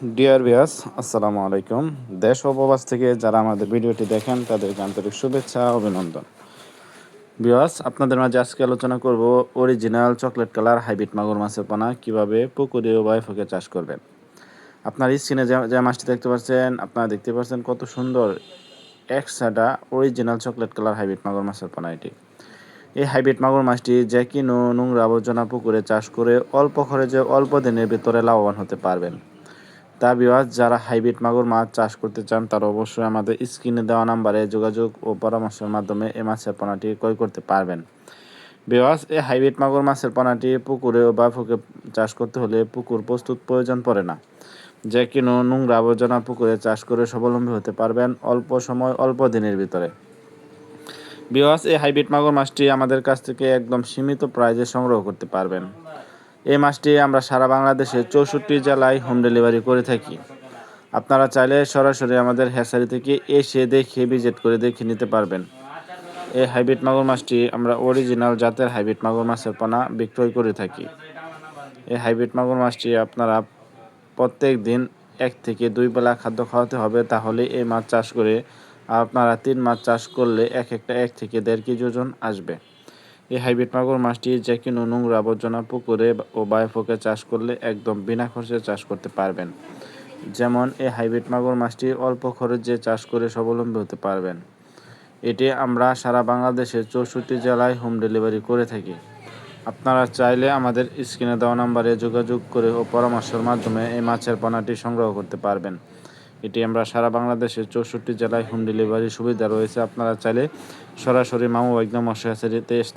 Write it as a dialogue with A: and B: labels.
A: Dear viewers, আসসালামু আলাইকুম। দেশ ও প্রবাস থেকে যারা আমাদের ভিডিওটি দেখেন তাদেরকে আন্তরিক শুভেচ্ছা ও অভিনন্দন। ভিউয়ার্স, আপনাদের মাঝে আজকে আলোচনা করব অরিজিনাল চকলেট কালার হাইব্রিড মাগুর মাছের পোনা কীভাবে পুকুরে ও বাইফোকে চাষ করবেন। আপনার স্ক্রিনে যে মাছটি দেখতে পাচ্ছেন, আপনারা দেখতে পাচ্ছেন কত সুন্দর একসাটা অরিজিনাল চকলেট কালার হাইব্রিড মাগুর মাছের পোনা এটি। এই হাইব্রিড মাগুর মাছটি যে কিনো নোংরা আবর্জনা পুকুরে চাষ করে অল্প খরচে অল্প দিনের ভিতরে লাভবান হতে পারবেন। তা ভিউয়ার্স, যারা হাইব্রিড মাগুর মাছ চাষ করতে চান তারা অবশ্যই আমাদের স্ক্রিনে দেওয়া নাম্বারে যোগাযোগ ও পরামর্শের মাধ্যমে এই মাছের পোনাটি ক্রয় করতে পারবেন। ভিউয়ার্স, এই হাইব্রিড মাগুর মাছের পোনাটি পুকুরে বা ফুকে চাষ করতে হলে পুকুর প্রস্তুত প্রয়োজন পড়ে না। যে কিনো নোংরা আবর্জনা পুকুরে চাষ করে স্বাবলম্বী হতে পারবেন অল্প সময় অল্প দিনের ভিতরে। ভিউয়ার্স, এই হাইব্রিড মাগুর মাছটি আমাদের কাছ থেকে একদম সীমিত প্রাইজে সংগ্রহ করতে পারবেন। এই মাছটি আমরা সারা বাংলাদেশে 64 জেলায় হোম ডেলিভারি করে থাকি। আপনারা চাইলে সরাসরি আমাদের হ্যাচারি থেকে এসে দেখে ভিজিট করে দেখে নিতে পারবেন। এই হাইব্রিড মাগুর মাছটি আমরা অরিজিনাল জাতের হাইব্রিড মাগুর মাছের পোনা বিক্রয় করে থাকি। এই হাইব্রিড মাগুর মাছটি আপনারা প্রত্যেক দিন 1 থেকে 2 বেলা খাদ্য খাওয়াতে হবে, তাহলে এই মাছ চাষ করে আপনারা 3 মাছ চাষ করলে একটা 1 থেকে 1.5 কেজি ওজন আসবে। এই হাইব্রিড মাগুর মাছটি যে কোনো নোংরা আবর্জনা পুকুরে ও বায়োফোকে চাষ করলে একদম বিনা খরচে চাষ করতে পারবেন। যেমন এই হাইব্রিড মাগুর মাছটি অল্প খরচে চাষ করে স্বাবলম্বী হতে পারবেন। এটি আমরা সারা বাংলাদেশের 64 জেলায় হোম ডেলিভারি করে থাকি। আপনারা চাইলে আমাদের স্ক্রিনে দেওয়া নাম্বারে যোগাযোগ করে ও পরামর্শের মাধ্যমে এই মাছের পোনাটি সংগ্রহ করতে পারবেন। এটি আমরা সারা বাংলাদেশের 64 জেলায় হোম ডেলিভারি সুবিধা রয়েছে। আপনারা চাইলে সরাসরি মামু একদম মৎস্য হ্যাচারিতে আসতে